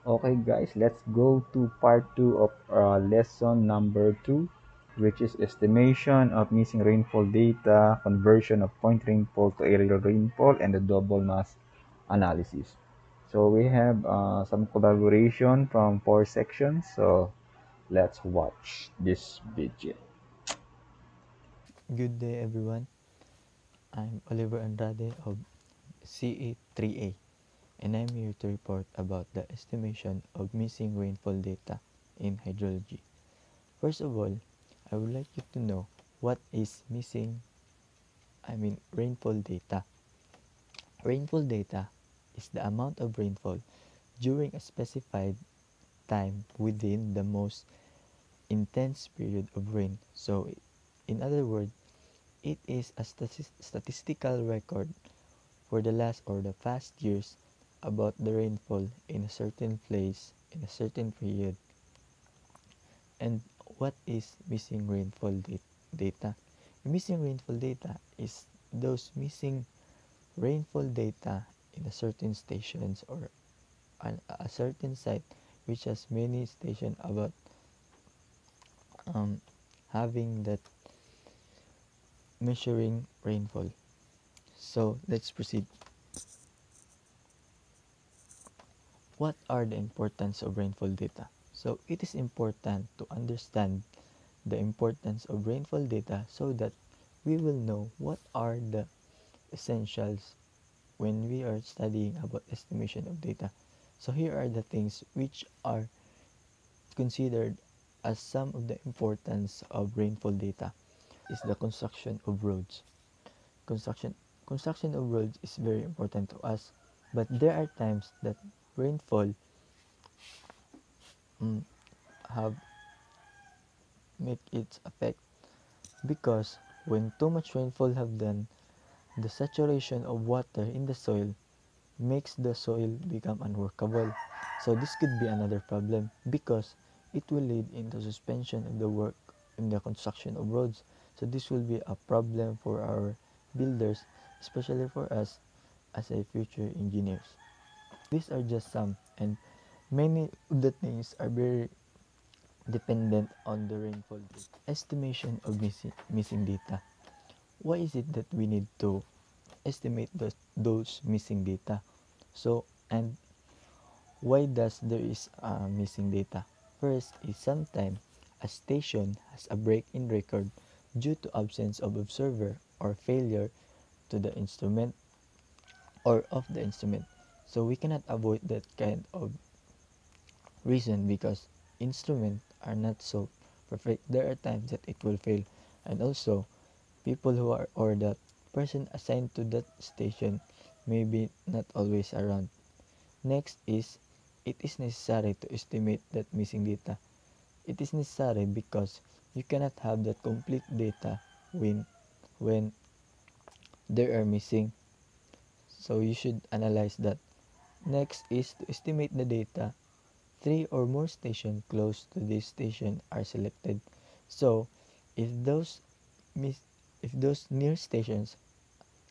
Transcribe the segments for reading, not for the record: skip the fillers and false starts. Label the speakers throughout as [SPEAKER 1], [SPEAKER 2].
[SPEAKER 1] Okay, guys, let's go to part 2 of lesson number 2, which is estimation of missing rainfall data, conversion of point rainfall to areal rainfall, and the double mass analysis. So we have some collaboration from 4 sections. So let's watch this video.
[SPEAKER 2] Good day everyone, I'm Oliver Andrade of CE3A and I'm here to report about the estimation of missing rainfall data in hydrology. First of all, I would like you to know what is rainfall data. Rainfall data is the amount of rainfall during a specified time within the most intense period of rain. So in other words, it is a statistical record for the last or the past years about the rainfall in a certain place in a certain period. And what is missing rainfall data? Missing rainfall data is those missing rainfall data in a certain stations or a certain site which has many stations about um, having that measuring rainfall. So let's proceed. What are the importance of rainfall data? So it is important to understand the importance of rainfall data so that we will know what are the essentials when we are studying about estimation of data. So here are the things which are considered as some of the importance of rainfall data. Is the construction of roads. Construction construction of roads is very important to us, but there are times that rainfall mm, have make its effect because when too much rainfall have done, the saturation of water in the soil makes the soil become unworkable. So this could be another problem because it will lead into suspension of the work in the construction of roads. So this will be a problem for our builders, especially for us as a future engineers. These are just some, and many of the things are very dependent on the rainfall data. Estimation of missing data. Why is it that we need to estimate those missing data? So, and why does there is missing data? First is sometimes a station has a break in record due to absence of observer or failure to the instrument or of the instrument. So we cannot avoid that kind of reason because instruments are not so perfect. There are times that it will fail, and also people who are or the person assigned to that station may be not always around. Next is it is necessary to estimate that missing data. It is necessary because you cannot have that complete data when there are missing. So you should analyze that. Next is to estimate the data. Three or more stations close to this station are selected. So if those miss if those near stations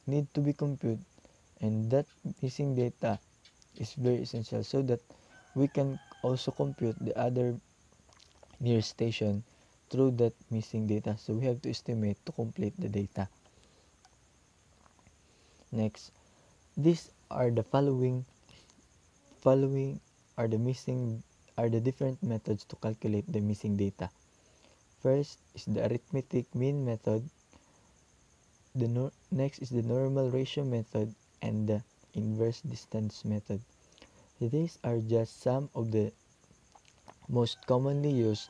[SPEAKER 2] need to be computed and that missing data is very essential so that we can also compute the other near station through that missing data. So we have to estimate to complete the data. Next, these are the following are the different methods to calculate the missing data. First is the arithmetic mean method. Next is the normal ratio method and the inverse distance method. These are just some of the most commonly used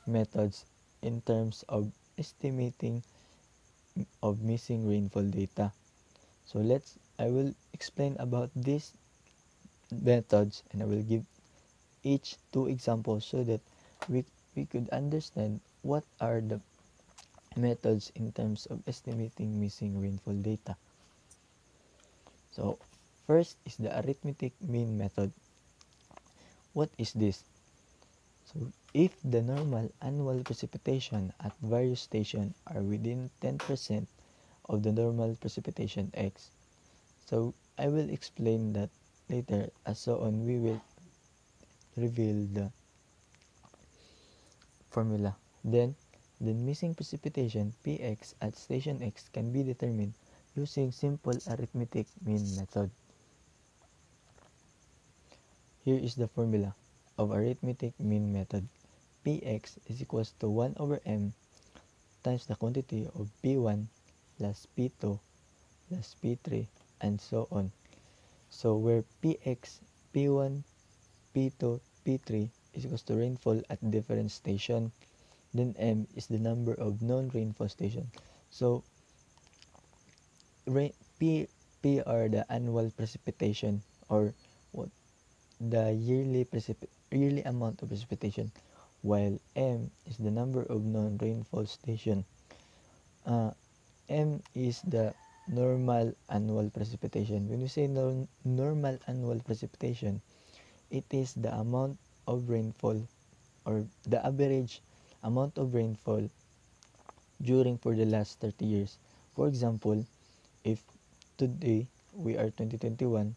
[SPEAKER 2] methods in terms of estimating of missing rainfall data. So I will explain about these methods and I will give each two examples so that we, we could understand what are the methods in terms of estimating missing rainfall data. So first is the arithmetic mean method. What is this? So if the normal annual precipitation at various stations are within 10% of the normal precipitation X. So I will explain that later, as so on we will reveal the formula. Then missing precipitation Px at station X can be determined using simple arithmetic mean method. Here is the formula of arithmetic mean method. Px is equals to 1 over m times the quantity of P1 plus P2 plus P3 and so on. So where Px, P1, P2, P3 is equals to rainfall at different station, then m is the number of known rainfall station. So P are the annual precipitation or what the yearly amount of precipitation, while m is the number of known rainfall station. M is the normal annual precipitation. When we say normal annual precipitation, it is the amount of rainfall or the average amount of rainfall during for the last 30 years. For example, if today we are 2021,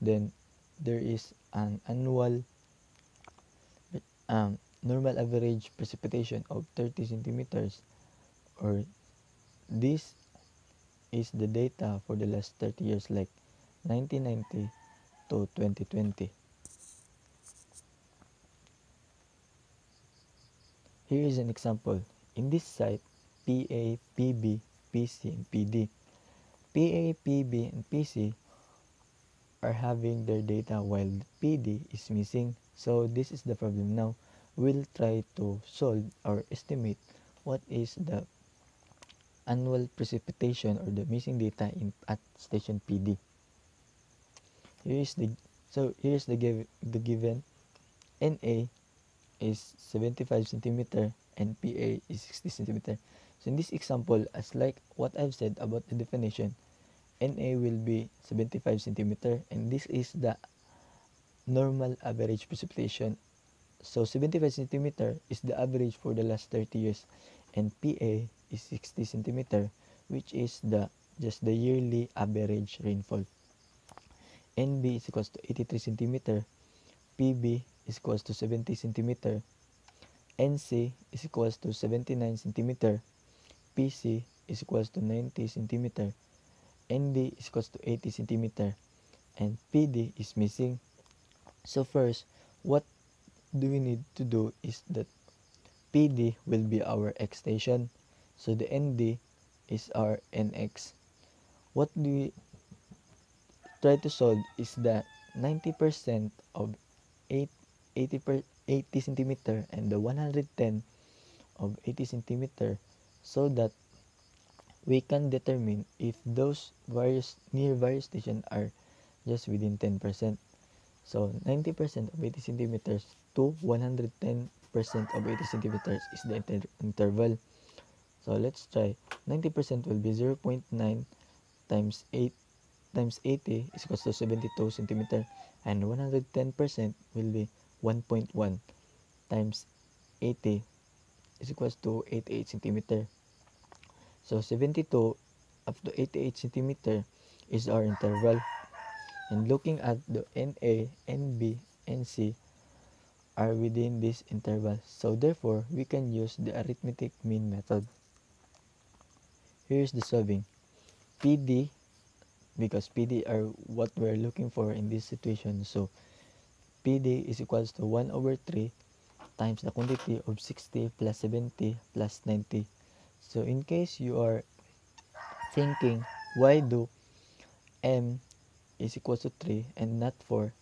[SPEAKER 2] then there is an annual normal average precipitation of 30 centimeters, or this is the data for the last 30 years like 1990 to 2020. Here is an example. In this site, PA, PB, PC, and PD. PA, PB, and PC are having their data while PD is missing. So this is the problem now. We'll try to solve or estimate what is the annual precipitation or the missing data at station PD. Here's the given. NA is 75 centimeter and PA is 60 centimeter. So in this example, as like what I've said about the definition, NA will be 75 centimeter and this is the normal average precipitation. So 75 centimeter is the average for the last 30 years and PA is 60 centimeter, which is just the yearly average rainfall. NB is equals to 83 centimeter, PB is equals to 70 centimeter, NC is equals to 79 centimeter, PC is equals to 90 centimeter, ND is equals to 80 centimeter, and PD is missing. So first, what do we need to do is that PD will be our X station, so the ND is our NX. What do we try to solve is that 90% of 80 centimeter and the 110 of 80 centimeter, so that we can determine if those various stations are just within 10%. So 90% of 80 centimeters to 110% of 80 centimeters is the interval. So let's try. 90% will be 0.9 times 8 times 80 is equals to 72 centimeter, and 110% will be 1.1 times 80 is equals to 88 centimeter. So 72 up to 88 centimeter is our interval. And looking at the NA, NB, NC are within this interval. So therefore, we can use the arithmetic mean method. Here's the solving. PD, because PD are what we're looking for in this situation. So PD is equals to 1 over 3 times the quantity of 60 plus 70 plus 90. So in case you are thinking, why do M is equals to 3 and not 4?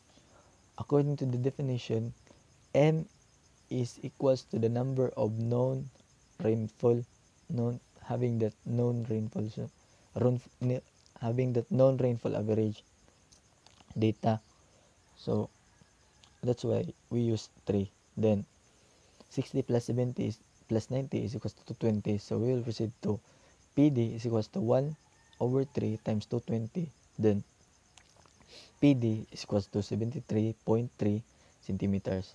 [SPEAKER 2] According to the definition, M is equals to the number of known rainfall, having that known rainfall, so having that known rainfall average data. So that's why we use 3. Then 60 plus 70 plus 90 is equals to 220. So we will proceed to PD is equals to 1 over 3 times 220. Then PD is equals to 73.3 centimeters.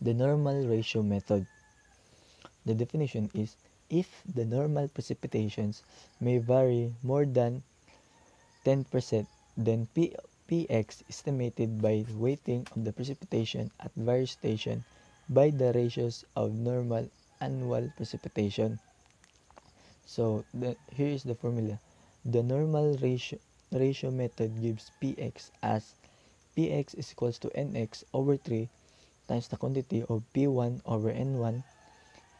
[SPEAKER 2] The normal ratio method. The definition is, if the normal precipitations may vary more than 10%, then P Px estimated by weighting of the precipitation at various stations by the ratios of normal annual precipitation. So here is the formula. The normal ratio method gives Px as Px is equals to Nx over 3 times the quantity of P1 over N1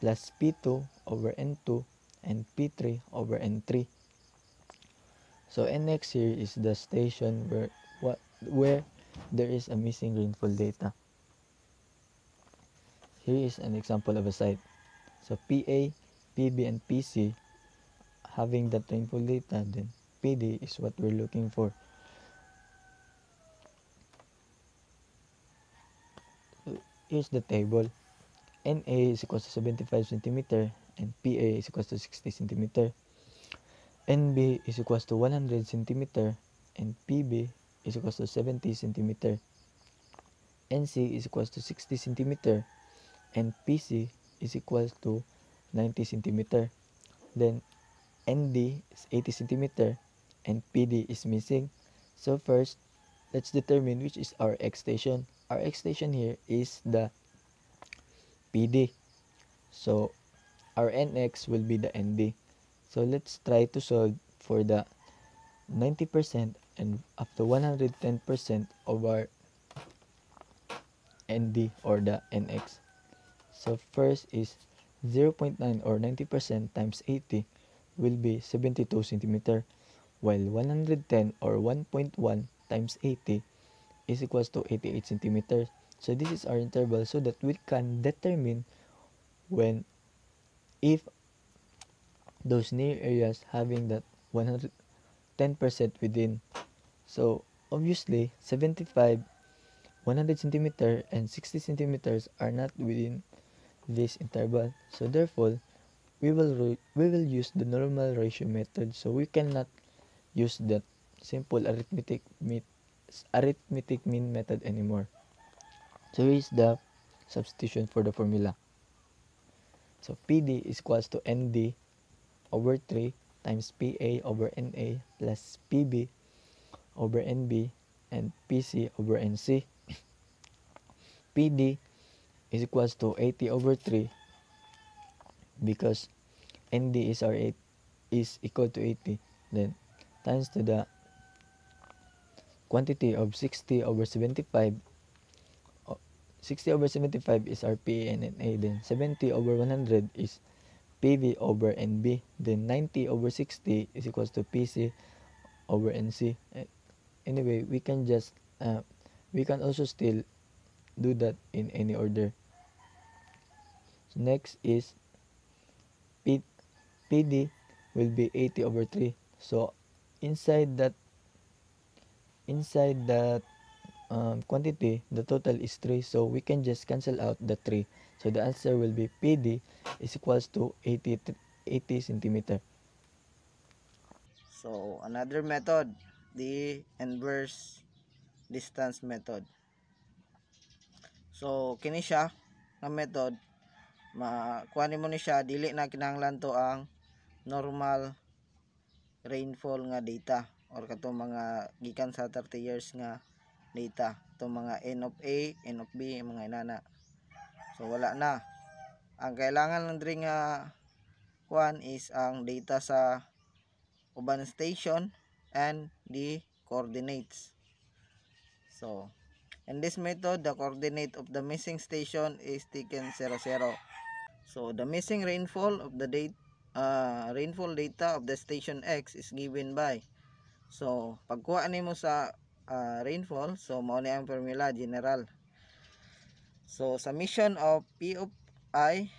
[SPEAKER 2] plus P2 over N2 and P3 over N3. So Nx here is the station where there is a missing rainfall data. Here is an example of a site. So PA, PB, and PC having that rainfall data, then PD is what we're looking for. So here's the table. NA is equals to 75 centimeter and PA is equals to 60 centimeter. NB is equals to 100 centimeter and PB is equals to 70 centimeter. NC is equals to 60 centimeter and PC is equals to 90 centimeter. Then ND is 80 centimeter and PD is missing. So first, let's determine which is our X station. Our X station here is the PD. So our NX will be the ND. So let's try to solve for the 90% and up to 110% of our ND or the NX. So first is 0.9 or 90% times 80 will be 72 centimeter, while 110 or 1.1 times 80 is equals to 88 centimeters. So this is our interval so that we can determine when if those near areas having that 110% within. So obviously 75, 100 centimeter and 60 centimeters are not within this interval. So therefore we will use the normal ratio method. So we cannot use that simple arithmetic mean method anymore. So here is the substitution for the formula. So PD is equals to ND over 3 times PA over NA plus PB over NB and PC over NC. PD is equals to 80 over 3 because ND is our 8 is equal to 80, then times to the quantity of 60 over 75. 60 over 75 is our PA and NA, then 70 over 100 is PV over NB, then 90 over 60 is equals to PC over NC. Anyway, we can also still do that in any order. So next is PD will be 80 over 3. So inside that quantity, the total is 3. So we can just cancel out the 3. So the answer will be PD is equals to 80 centimeter.
[SPEAKER 3] So another method, the inverse distance method. So kini siya nga method, kuha mo ni siya, dili na kinahanglan to ang normal rainfall nga data or katong mga gikan sa 30 years nga data, itong mga N of A, N of B, mga inana. So wala na, ang kailangan lang diri nga kuan is ang data sa uban station and the coordinates. So in this method, the coordinate of the missing station is taken 00. So the missing rainfall of the rainfall data of the station X is given by. So pagkuha nimo sa rainfall, so mao ni ang formula general. So summation of P of I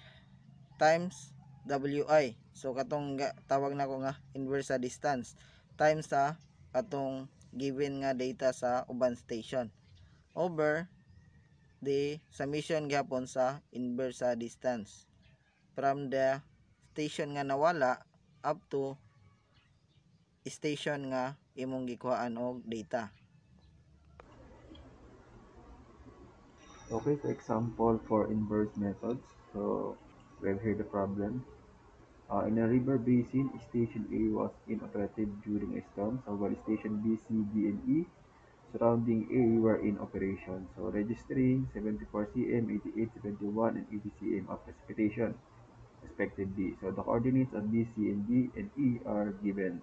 [SPEAKER 3] times WI. So katong tawag na ko nga inverse sa distance times sa katong given nga data sa uban station over the summation gyapon sa inverse sa distance from the station nga nawala up to station nga imong gikuhaan og data.
[SPEAKER 1] Okay, so example for inverse methods. So we have here the problem. In a river basin, station A was inoperative during a storm, so while station B, C, D, and E surrounding A were in operation, so registering 74 cm, 88, 71, and 80 cm of precipitation, respectively. So the coordinates of B, C, and D and E are given.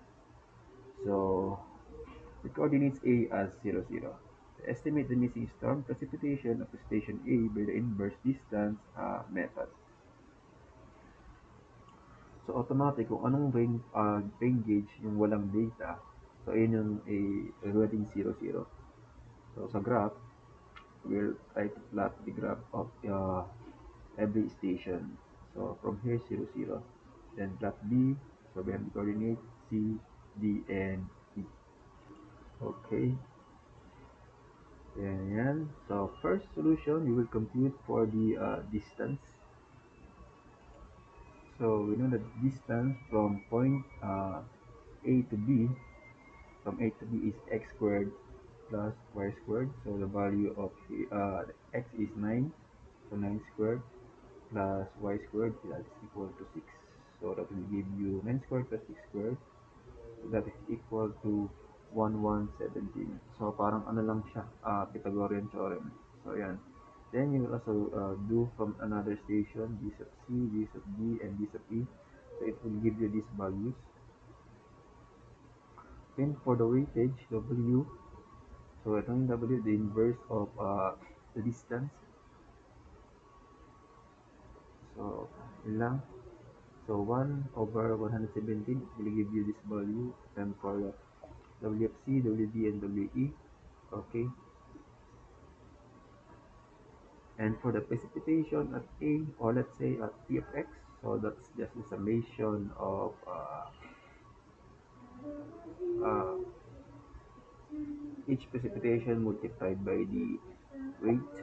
[SPEAKER 1] So the coordinates A as 0, 0. To estimate the missing storm precipitation of station A by the inverse distance method. So automatic kung anong rain gauge yung walang data, so yun yung gagawin 0, 0. So sa graph, we'll try to plot the graph of every station. So from here 0, 0. Then plot B, so we have the coordinate C, D, and E. Okay. Yan. So first solution, we will compute for the distance. So we know that distance from point A to B, from A to B is x squared plus y squared. So the value of x is 9. So 9 squared plus y squared, that is equal to 6. So that will give you 9 squared plus 6 squared. So that is equal to 1117. So parang ano lang siya, Pythagorean theorem. So yan. Then you will also do from another station, d sub c, d sub d, and d sub e. So it will give you these values. Then for the weightage, w, so itong w, the inverse of the distance. So yun lang. So 1 over 117 will give you this value. And for the WFC, WD, and WE, okay. And for the precipitation at A, or let's say at P of X, so that's just the summation of uh, each precipitation multiplied by the weight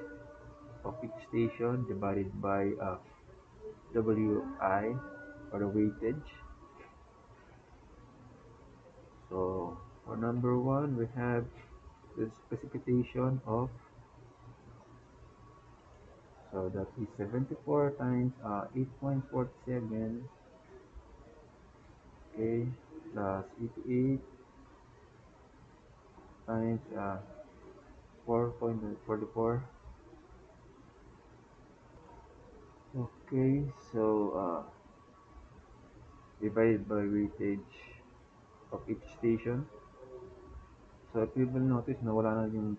[SPEAKER 1] of each station divided by WI, or the weightage. So for number 1, we have this precipitation of, so that is 74 times 8.47, okay, plus 88 times 4.44. Okay, so divided by weightage of each station. So if you will notice na wala na yung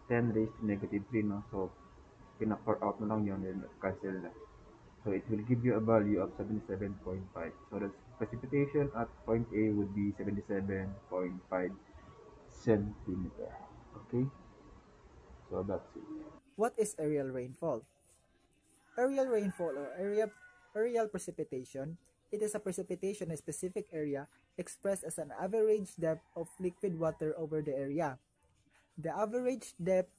[SPEAKER 1] 10 raised to negative 3, no? So pinak-pour out na lang yun and cancel na. So it will give you a value of 77.5. So the precipitation at point A would be 77.5 centimeter. Okay, so that's it.
[SPEAKER 4] What is areal rainfall? Areal rainfall or areal precipitation, it is a precipitation in a specific area expressed as an average depth of liquid water over the area. The average depth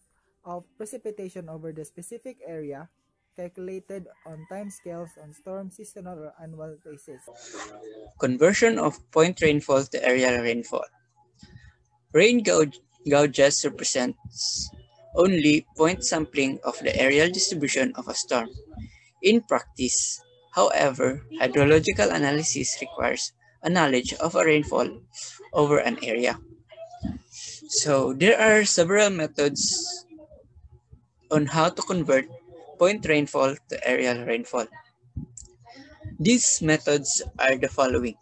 [SPEAKER 4] of precipitation over the specific area calculated on time scales on storm, seasonal, or annual basis.
[SPEAKER 5] Conversion of point rainfall to areal rainfall. Rain gauges represents only point sampling of the areal distribution of a storm. In practice, however, hydrological analysis requires a knowledge of a rainfall over an area. So there are several methods on how to convert point rainfall to areal rainfall. These methods are the following.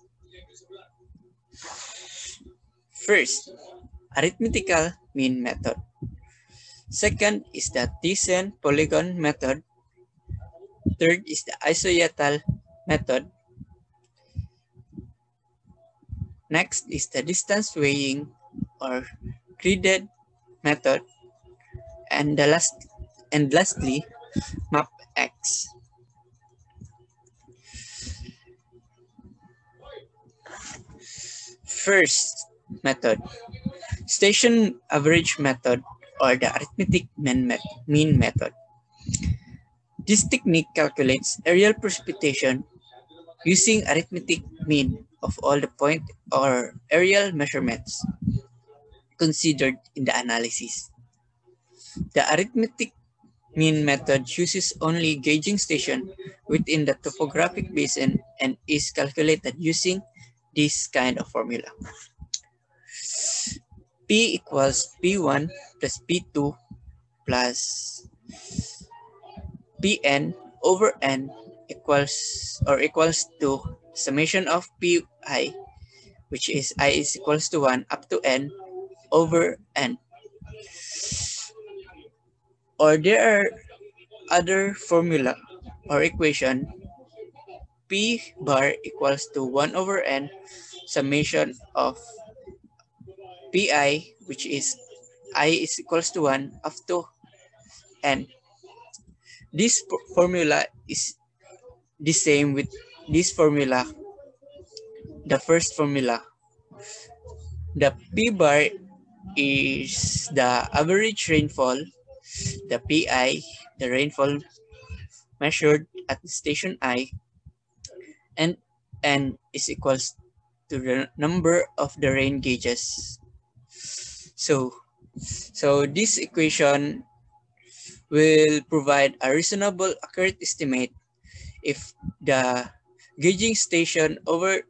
[SPEAKER 5] First, arithmetical mean method. Second is the Thyssen polygon method. Third is the Isolator Method. Next is the distance weighing or gridded method. And lastly, MapX. First method, station average method or the arithmetic mean method. This technique calculates areal precipitation using arithmetic mean of all the point or areal measurements considered in the analysis. The arithmetic mean method uses only gauging station within the topographic basin and is calculated using this kind of formula. P equals P1 plus P2 plus Pn over n equals to summation of Pi, which is I is equals to 1 up to n over n. Or there are other formula or equation. P bar equals to 1 over n summation of Pi, which is I is equals to 1 up to n. This formula is the same with this formula, the first formula. The P bar is the average rainfall, the Pi, the rainfall measured at the station I, and n is equals to the number of the rain gauges. So, so this equation will provide a reasonable accurate estimate if the gauging station over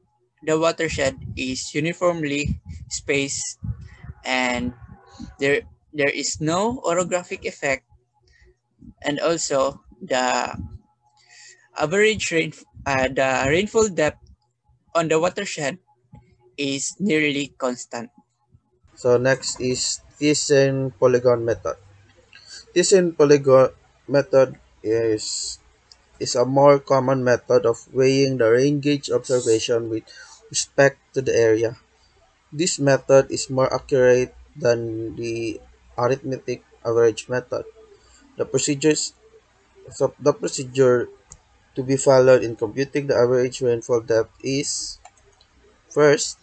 [SPEAKER 5] the watershed is uniformly spaced and there there is no orographic effect, and also the rainfall depth on the watershed is nearly constant.
[SPEAKER 6] So next is Thyssen polygon method. Thyssen polygon method is a more common method of weighing the rain gauge observation with respect to the area. This method is more accurate than the arithmetic average method. The procedures the procedure to be followed in computing the average rainfall depth is: first,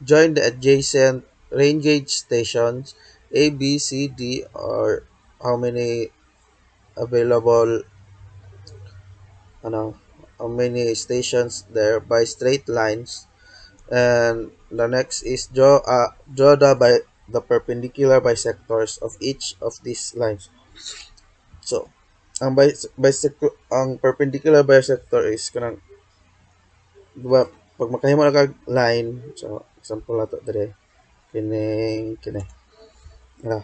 [SPEAKER 6] join the adjacent rain gauge stations A, B, C, D, or how many available, ano, how many stations there by straight lines. And the next is draw the perpendicular bisectors of each of these lines. So, ang perpendicular bisector is kanang, diba, pag makahimo na kag line, so example nato dire kini ah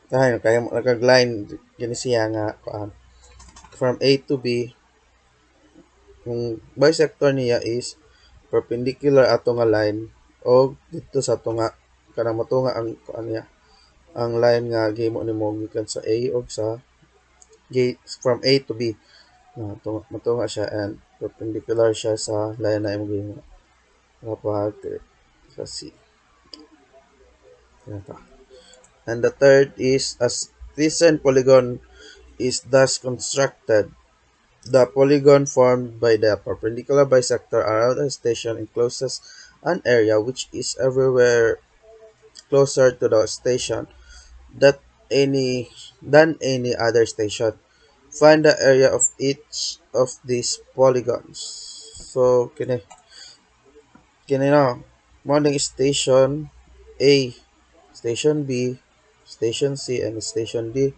[SPEAKER 6] kahimo na kag line kini siya nga kuan from A to B. Yung bisector niya is perpendicular ato nga line o dito sa ato nga kanang motunga ang kuan niya, ang line nga gihimo nimo gikan sa A o sa gate from A to B. Matunga siya and perpendicular siya sa line na imong gihimo. Dapat sa C. Yan ta. And the third is, as Thyssen polygon is thus constructed, the polygon formed by the perpendicular bisector around a station encloses an area which is everywhere closer to the station that any other station. Find the area of each of these polygons. So kini na morning station A, station B, station C, and station D.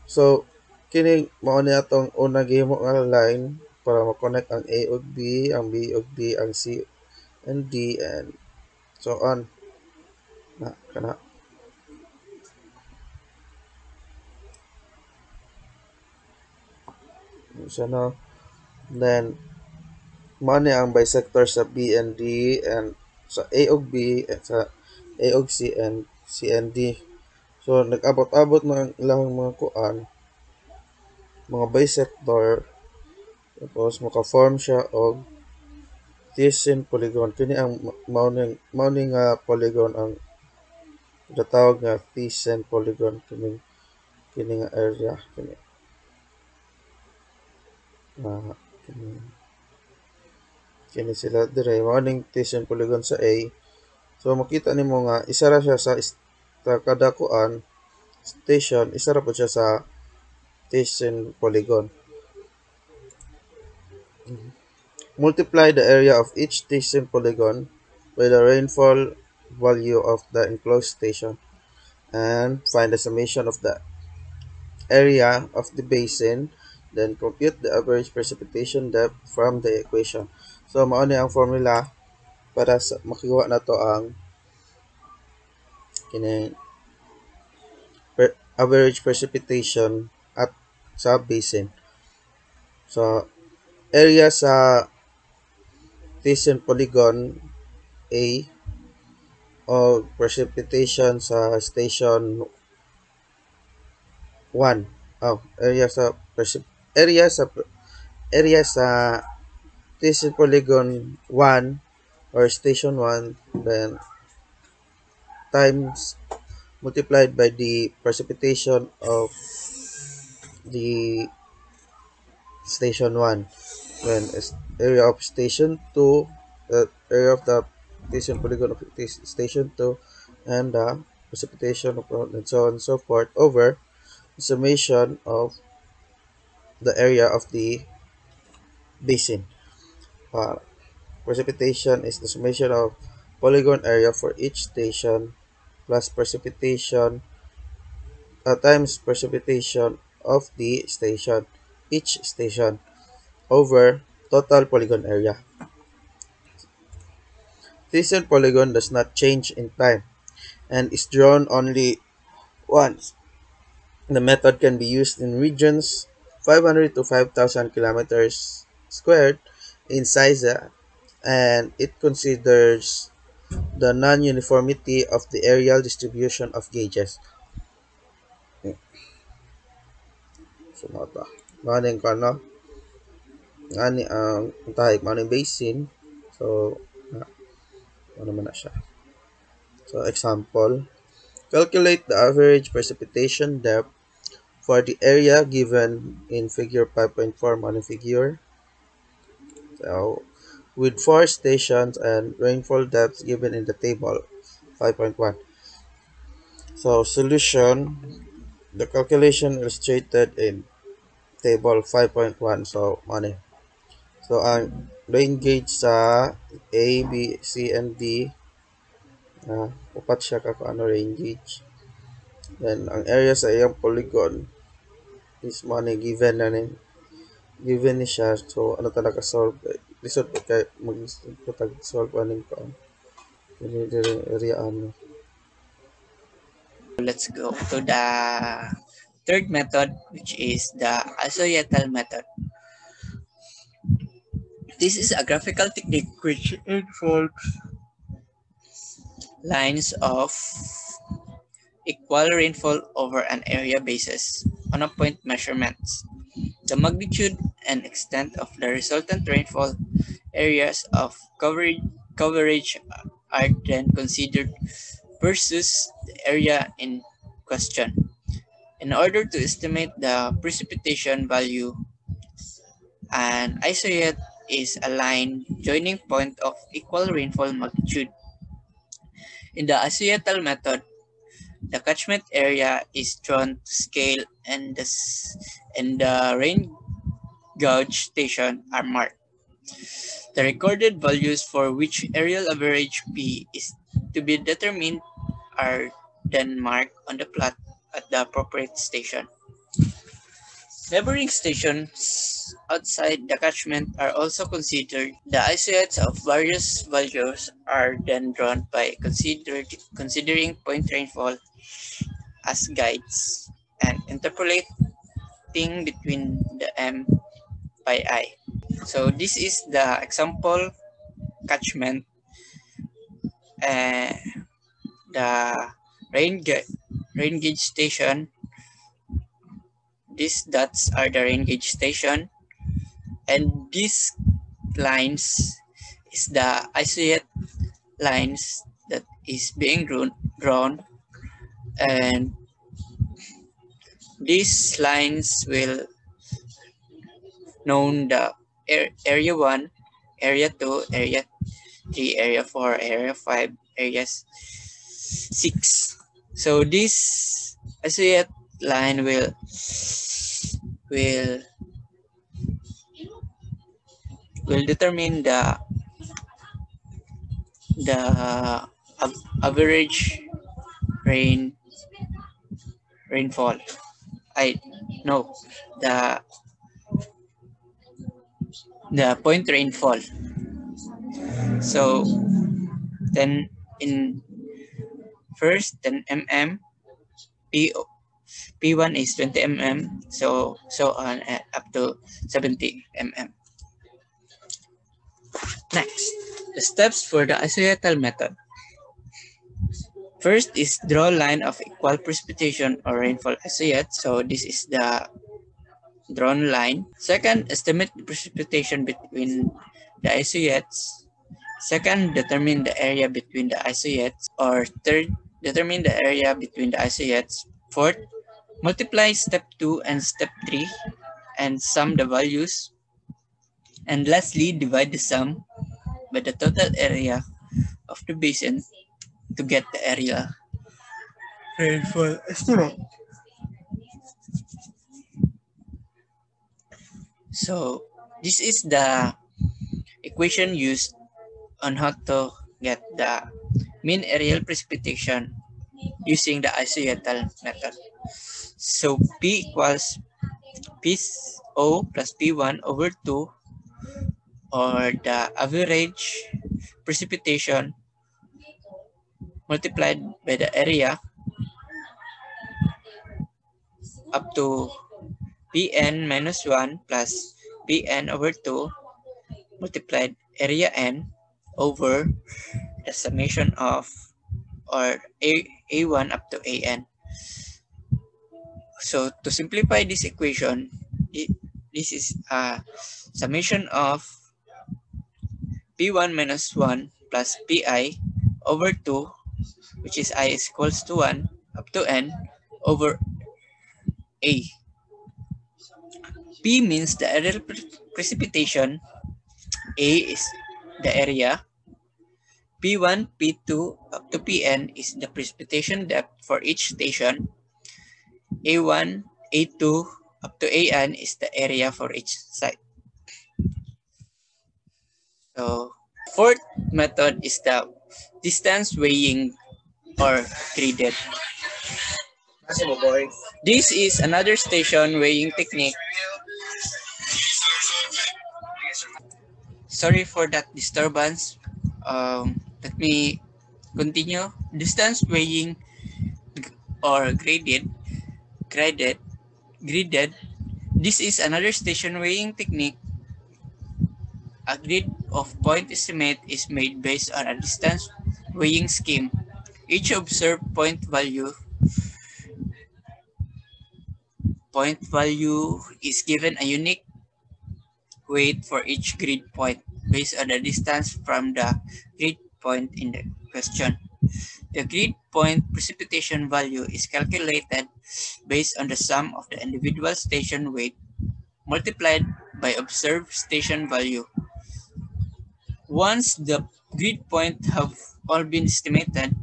[SPEAKER 6] So kini mao ni atong unang gihimo nga line para ma-connect ang A ug B, ang B ug D, ang C and D, and so on. Na kana. So no, then mao ni ang bisector sa B and D and sa A ug B at sa A ug C and C and D. So nag-abot-abot na ang ilang mga kuan, mga bisector, tapos maka-form siya og Thyssen polygon. Kini ang mao ni nga polygon ang gatawag nga Thyssen polygon, kini nga area ah, kini, kini sila dire mao ning Thyssen polygon sa A. So makita nimo nga isa ra siya sa kada kuan station, isa ra po siya sa Thyssen polygon. Multiply the area of each Thyssen polygon by the rainfall value of the enclosed station and find the summation of the area of the basin, then compute the average precipitation depth from the equation. So mao ni ang formula para sa makuha nato ang kini average precipitation at sa basin. So area sa Thyssen Polygon A o precipitation sa Station 1. Oh, area sa area sa Thyssen Polygon 1 or Station 1, then times multiplied by the precipitation of the Station 1. Then area of Station 2, the area of the Thyssen Polygon of Station 2, and the precipitation of and so on and so forth over the summation of the area of the basin. Uh, Precipitation is the summation of polygon area for each station plus precipitation times precipitation of the station, each station, over total polygon area. Thyssen polygon does not change in time and is drawn only once. The method can be used in regions 500 to 5,000 kilometers squared in size, and it considers the non-uniformity of the areal distribution of gauges. So, nota. Maning ka, no? Ngani ang tahik maning basin. So, ano naman na siya. So, example, calculate the average precipitation depth for the area given in figure 5.4 money figure. So, with 4 stations and rainfall depths given in the table 5.1. So, solution, the calculation illustrated in table 5.1. So, money. So, ang rain gauge sa A, B, C, and D, upat siya ka kung ano rain gauge. Then, ang area sa iyang polygon is money given na ni given ni siya. So, ano talaga solve? Lisod pa kay mag-solve aning ko. Area ano.
[SPEAKER 5] Let's go to the third method, which is the Acetal Method. This is a graphical technique which involves lines of equal rainfall over an area basis on a point measurements. The magnitude and extent of the resultant rainfall areas of coverage are then considered versus the area in question. In order to estimate the precipitation value, an isohyet is a line joining point of equal rainfall magnitude. In the isolator method, the catchment area is drawn to scale and the rain gauge station are marked. The recorded values for which areal average P is to be determined are then marked on the plot at the appropriate station. Neighboring stations outside the catchment are also considered. The isolates of various values are then drawn by considering point rainfall as guides and interpolating between the M by I. So this is the example catchment. Uh, the rain gauge station. These dots are the rain gauge station, and these lines is the isolate lines that is being drawn, and these lines will known the area 1, area 2, area 3, area 4, area 5, area 6. So this isolate line will determine the average rainfall. I no the point rainfall. So then in First, 10 mm, P1 is 20 mm, so on up to 70 mm. Next, the steps for the Acetal method. First is draw line of equal precipitation or rainfall associate. So this is the drawn line. Second, estimate the precipitation between the isolates. Second, determine the area between the isolates. Or third, determine the area between the isolates. Fourth, multiply step 2 and step 3 and sum the values. And lastly, divide the sum by the total area of the basin to get the area rainfall estimate. So this is the equation used on how to get the mean areal precipitation using the isolator method. So P equals P0 plus P1 over 2, or the average precipitation multiplied by the area up to Pn minus 1 plus Pn over 2 multiplied area n over the summation of, or A1 up to AN. So to simplify this equation, this is a summation of P1 minus 1 plus Pi over 2, which is I is equals to 1 up to n over A. P means the areal precipitation, A is the area, P1, P2 up to Pn is the precipitation depth for each station, A1, A2 up to AN is the area for each site. So fourth method is the distance weighing or graded. This is another station weighing technique. Sorry for that disturbance. Let me continue. Distance weighing or graded. This is another station weighing technique. A grid of point estimate is made based on a distance weighing scheme. Each observed point value is given a unique weight for each grid point based on the distance from the grid point in the question. The grid point precipitation value is calculated based on the sum of the individual station weight multiplied by observed station value. Once the grid points have all been estimated,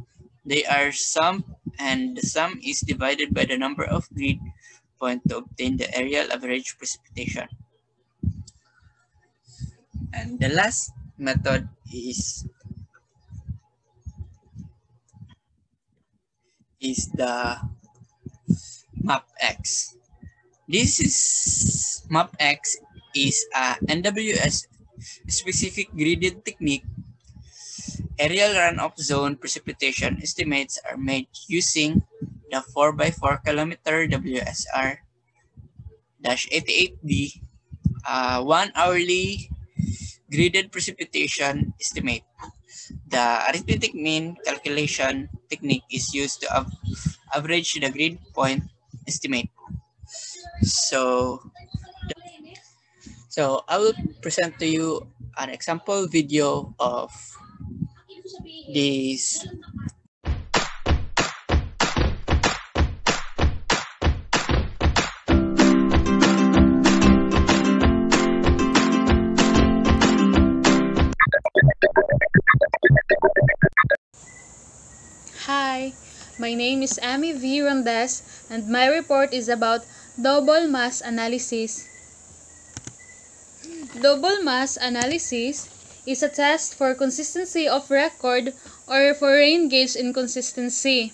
[SPEAKER 5] they are summed, and the sum is divided by the number of grid points to obtain the areal average precipitation. And the last method is the MapX. MapX is a NWS specific graded technique. Areal runoff zone precipitation estimates are made using the 4x4 kilometer WSR-88D 1 hourly graded precipitation estimate. The arithmetic mean calculation technique is used to average the grid point estimate. So I will present to you an example video of this.
[SPEAKER 7] Hi, my name is Amy V. Rondes and my report is about double mass analysis. Double mass analysis is a test for consistency of record or for rain gauge inconsistency.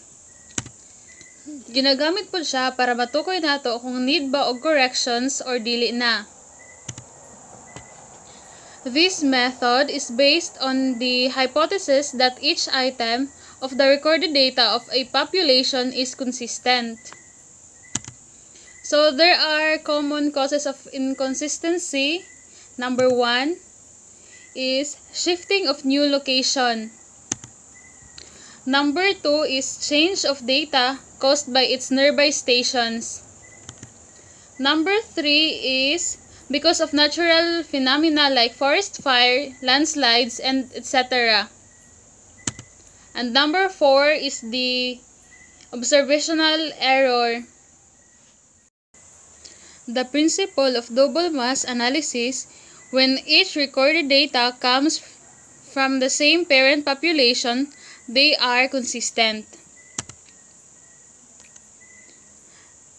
[SPEAKER 7] Ginagamit po siya para matukoy nato kung need ba og corrections or dili na. This method is based on the hypothesis that each item of the recorded data of a population is consistent. So there are common causes of inconsistency. Number 1 is shifting of new location. Number 2 is change of data caused by its nearby stations. Number 3 is because of natural phenomena like forest fire, landslides, and etc. And number 4 is the observational error. The principle of double mass analysis, when each recorded data comes from the same parent population, they are consistent.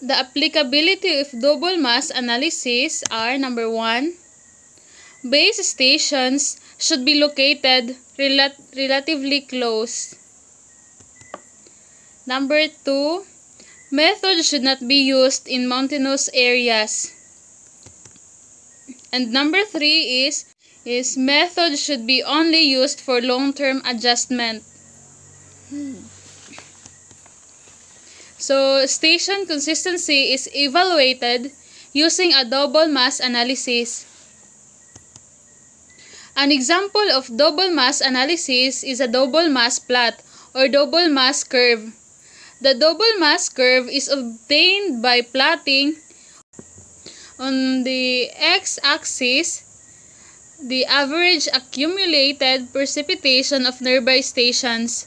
[SPEAKER 7] The applicability of double mass analysis are: number 1, base stations should be located relatively close. Number 2, method should not be used in mountainous areas. And number 3 is method should be only used for long-term adjustment. So, station consistency is evaluated using a double mass analysis. An example of double mass analysis is a double mass plot or double mass curve. The double mass curve is obtained by plotting on the x-axis the average accumulated precipitation of nearby stations.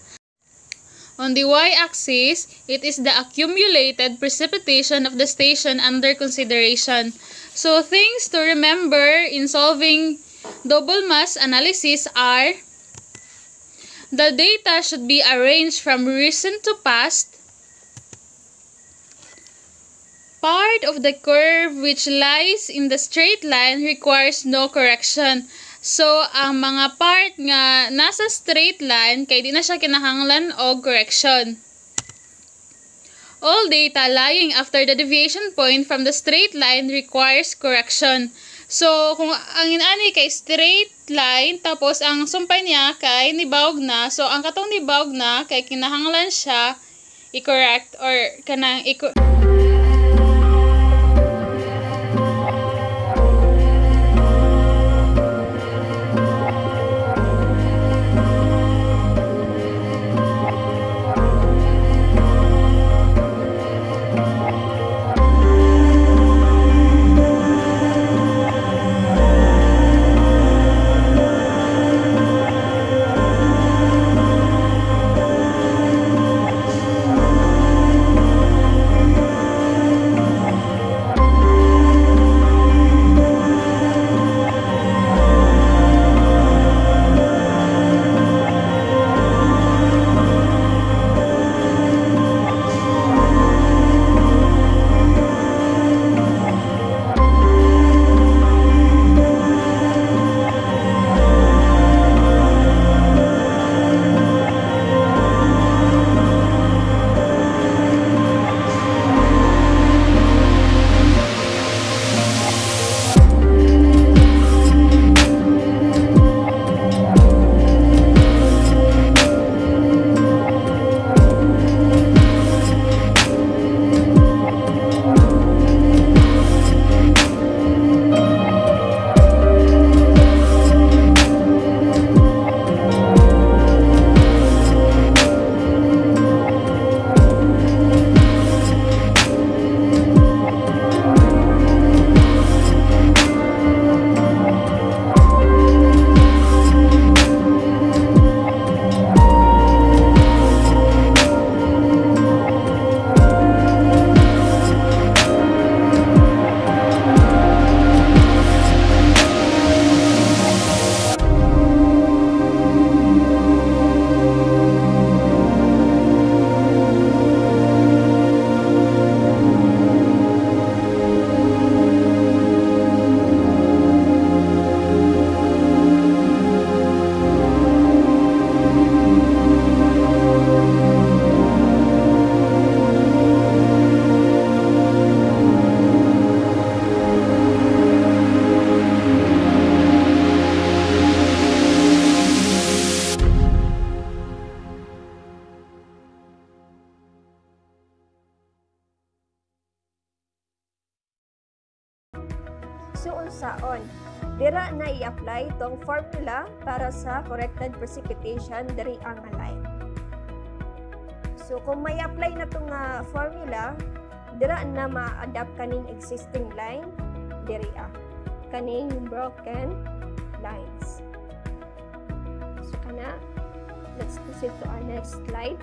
[SPEAKER 7] On the y-axis, it is the accumulated precipitation of the station under consideration. So, things to remember in solving double mass analysis are: the data should be arranged from recent to past. Part of the curve which lies in the straight line requires no correction. So, ang mga part nga nasa straight line, kay di na siya kinahanglan og correction. All data lying after the deviation point from the straight line requires correction. So, kung ang inani kay straight line, tapos ang sumpay niya kay nibawg na, so ang katong nibawg na, kay kinahanglan siya i-correct or kanang
[SPEAKER 8] So unsaon? Dira na i-apply tong formula para sa corrected precipitation diri ang line. So kung may apply na tong formula, dira na ma-adapt kaning existing line diri kaning broken lines. So kana, let's proceed to our next slide.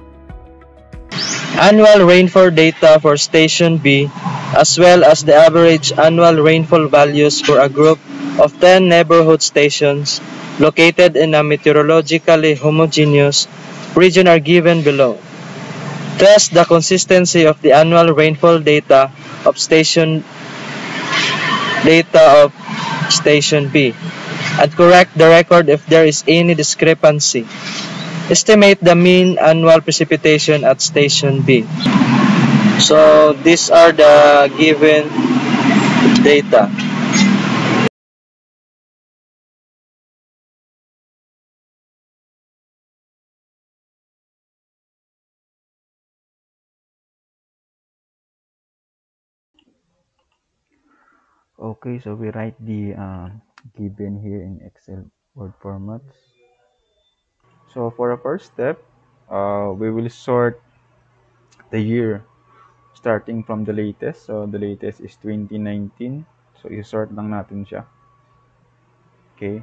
[SPEAKER 9] Annual rainfall data for Station B, as well as the average annual rainfall values for a group of 10 neighborhood stations located in a meteorologically homogeneous region are given below. Test the consistency of the annual rainfall data of Station B and correct the record if there is any discrepancy. Estimate the mean annual precipitation at Station B. So these are the given data.
[SPEAKER 1] Okay, so we write the given here in Excel word formats. So for the first step, we will sort the year starting from the latest. So the latest is 2019. So i-sort lang natin siya. Okay.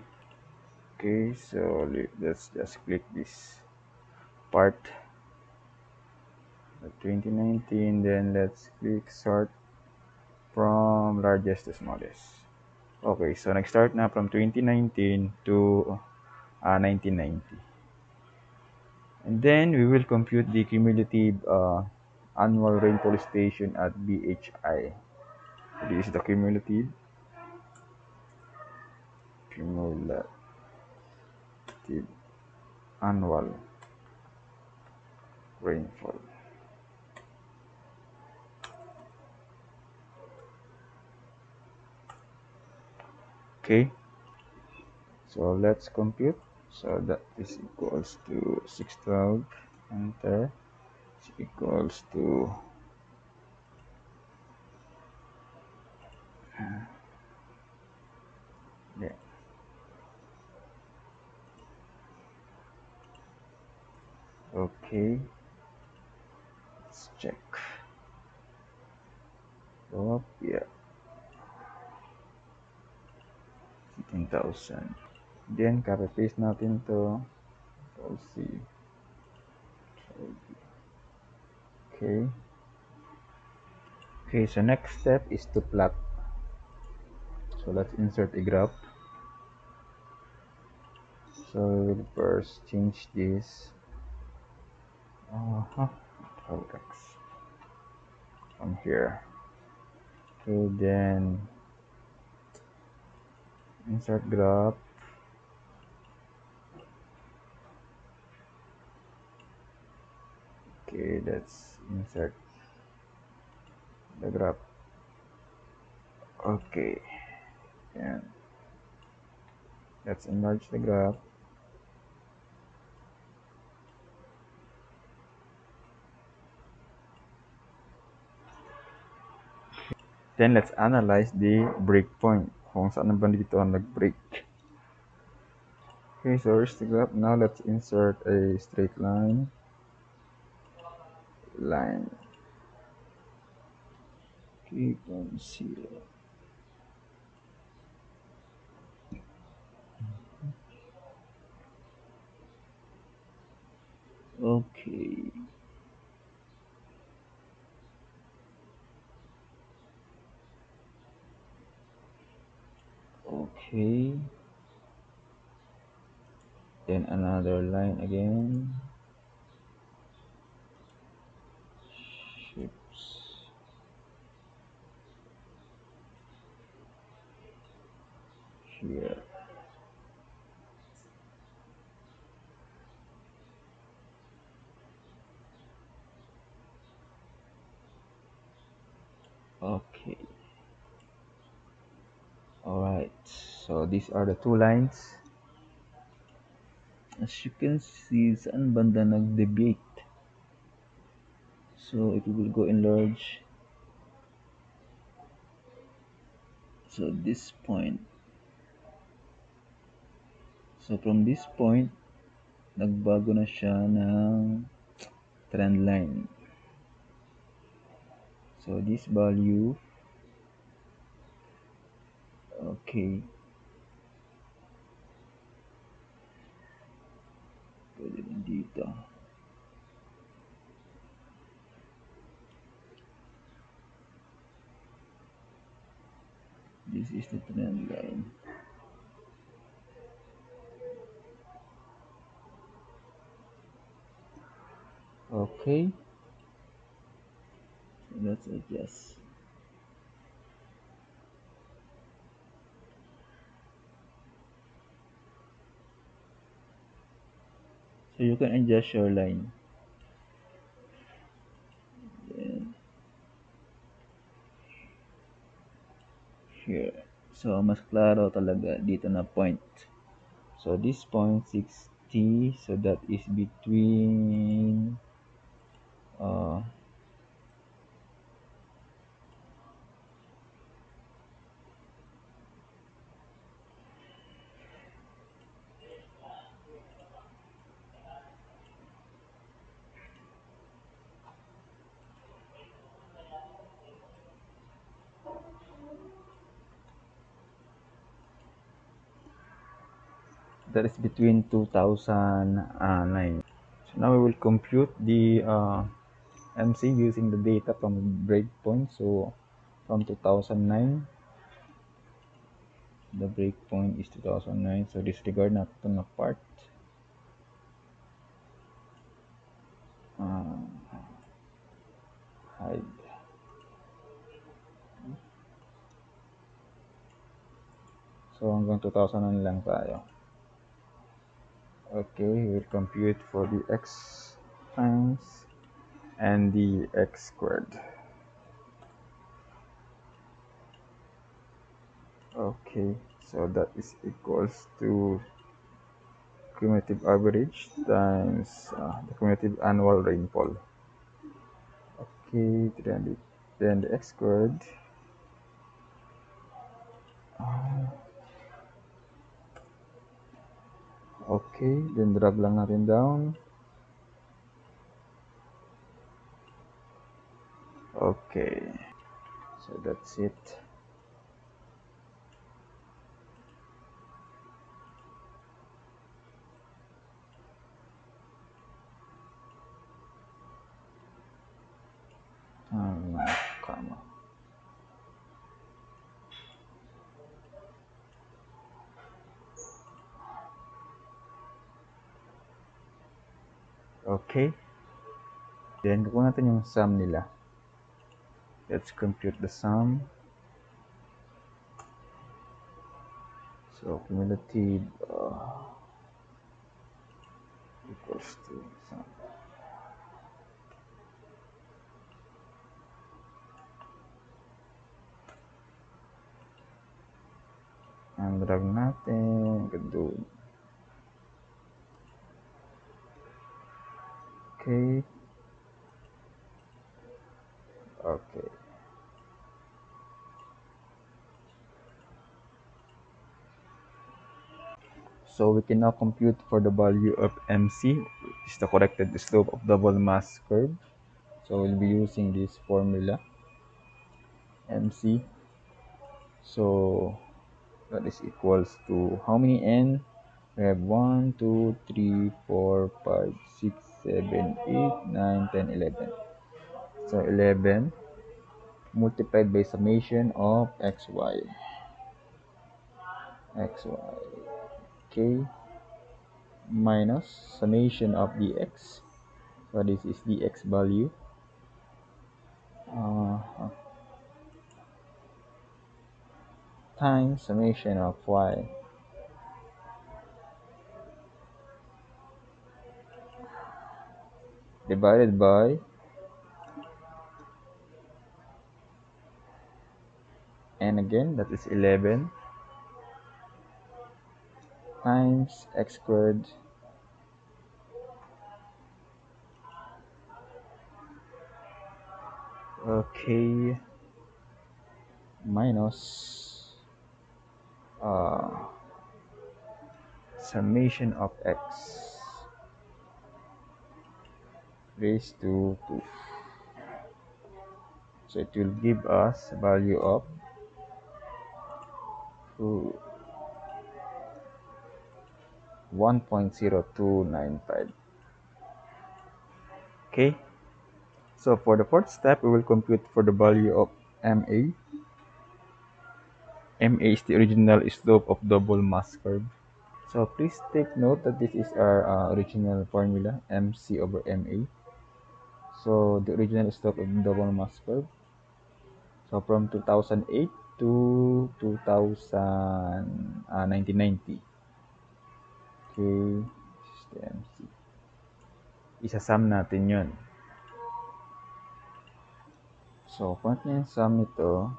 [SPEAKER 1] Okay, so let's just click this part. 2019, then let's click sort from largest to smallest. Okay, so nag-start na from 2019 to 1990. And then we will compute the cumulative annual rainfall station at BHI. So this is the cumulative annual rainfall. Okay, so let's compute. So that is equals to 612, enter, is equals to yeah. Okay, let's check. Oh, yeah, 15,000. Then copy paste natin to. We'll see. Okay. Okay, so next step is to plot. So let's insert a graph. So we'll first change this from here. Okay, then insert graph. Okay, let's insert the graph. Okay, and let's enlarge the graph. Then let's analyze the breakpoint. Kung saan ba dito ang nag-break. Okay, so here's the graph. Now let's insert a straight line. Okay, from 0. Okay. Okay. Then another line again. Ships. Here. Okay. Alright. So these are the two lines. As you can see, saan banda nag-deviate. So if we will go enlarge, So this point. So from this point, nagbago na siya ng trend line. So this value, okay. Pwede din dito. This is the trend line. Okay. So let's adjust. So you can adjust your line. Then here. So mas klaro talaga dito na point. So this point 60, so that is between that is between 2009. So now we will compute the MC using the data from breakpoint. So from 2009, the breakpoint is 2009. So disregard natin na part. Hide. So hanggang 2009 lang tayo. Okay, we'll compute for the x times and the x squared. Okay, so that is equals to cumulative average times the cumulative annual rainfall. Okay, then the x squared. Okay, then drag lang natin down. Okay, so that's it. Comma. Okay, then kukuha natin yung sum nila. Let's compute the sum. So cumulative equals to sum. Ang drag natin doon. Okay. Okay. So we can now compute for the value of MC, which is the corrected slope of double mass curve. So we'll be using this formula, MC. So that is equals to how many n? We have 1, 2, 3, 4, 5, 6, 7, 8, 9, 10, 11. So 11 multiplied by summation of xy. Okay, minus summation of dx. So this is dx value. Times summation of y. Divided by n again, that is 11 times x squared okay minus uh, summation of x raised to 2. So it will give us a value of 1.0295. Okay, so for the fourth step, we will compute for the value of MA. MA is the original slope of double mass curve. So please take note that this is our original formula, MC over MA. So the original slope of the double mass curve. So from 2008 to 1990. Okay, this is the MC. Isa-sum natin yun. So kung natin yung sum nito,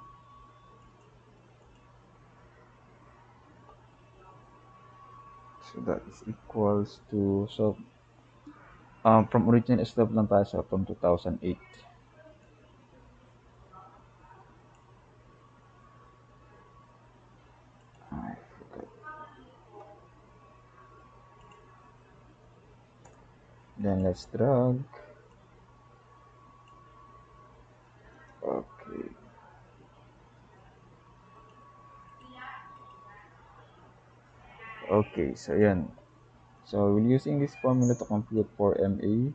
[SPEAKER 1] so that is equals to, so from original slope lang tayo, so from 2008. I forgot. Then let's drag. Okay. Okay, so yan. So we're using this formula to compute for MA.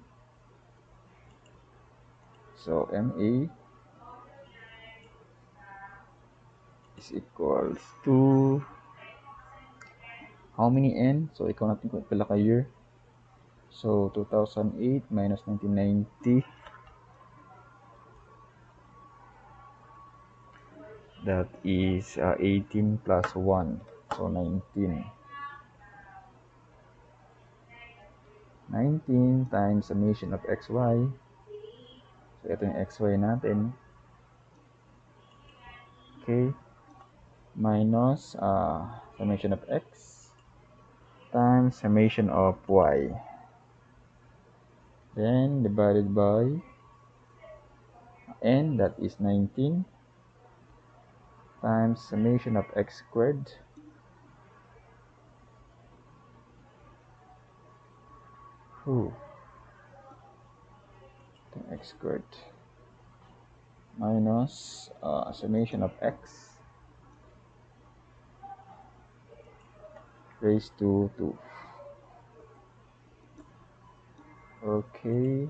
[SPEAKER 1] So MA is equals to how many N? So ikaw natin kung pila ka year. So 2008 minus 1990. That is 18 plus 1. So 19. 19 times summation of xy. So ito yung xy natin. Okay. Minus summation of x times summation of y. Then divided by n, that is 19 times summation of x squared x squared minus summation of x raised to 2. Okay,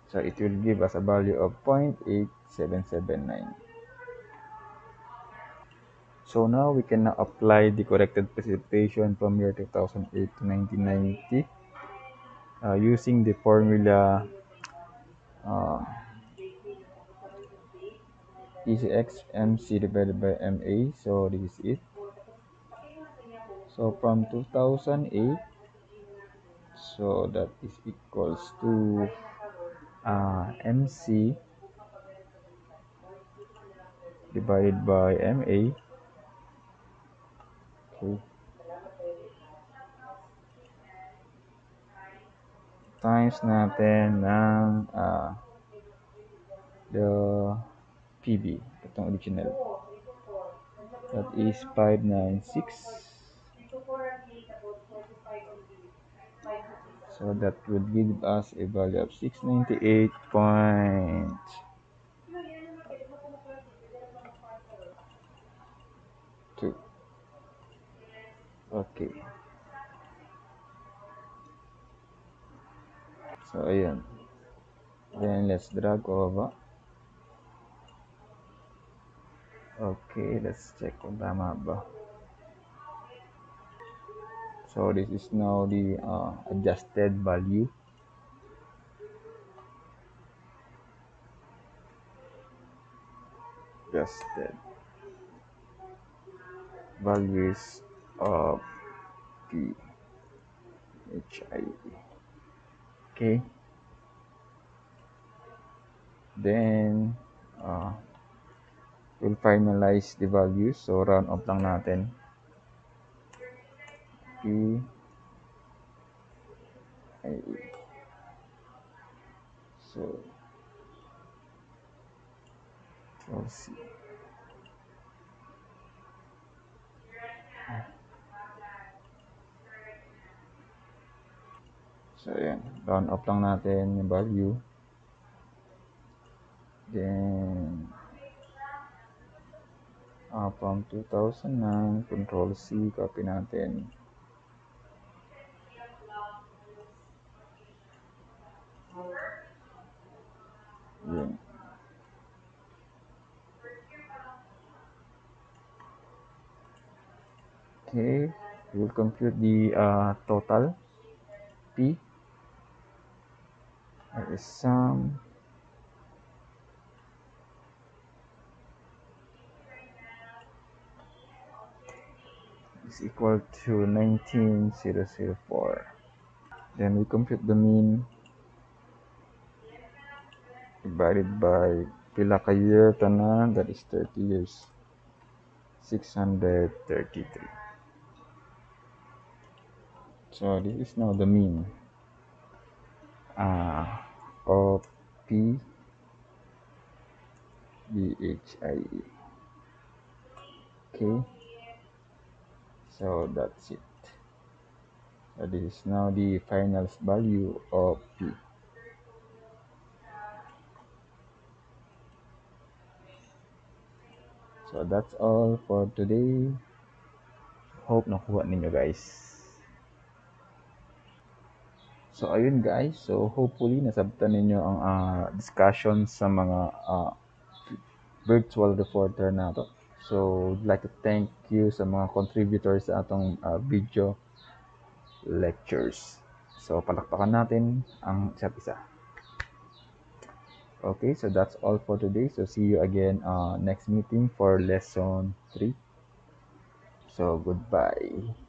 [SPEAKER 1] so it will give us a value of 0.8779. So now we can now apply the corrected precipitation from year 2008 to 1990 using the formula ECX MC divided by MA. So this is it. So from 2008, so that is equals to MC divided by MA. Okay. Times natin ng the PB, itong original. That is 596. So that would give us a value of 698.2. Okay. So ayan. Then let's drag over. Okay, let's check kung tama ba. So this is now the adjusted value. Adjusted values of the HIE. Okay. Then we'll finalize the values. So round off lang natin. PIE. So Control C. So, ayan. Round up lang natin yung value. Then, from 2009, Control C, copy natin. Yun. Okay, we'll compute the total P. That is sum is equal to 19,004. Then we compute the mean divided by pila ka year tanan, that is 30 years. 633. So this is now the mean of P BHIE. Okay, so that's it. So this is now the final value of P. So that's all for today. Hope nakuha ninyo guys. So ayun guys, so hopefully nasabtan ninyo ang discussion sa mga virtual reporter nato. So I'd like to thank you sa mga contributors sa atong video lectures. So palakpakan natin ang isa't isa. Okay, so that's all for today. So see you again next meeting for lesson 3. So goodbye.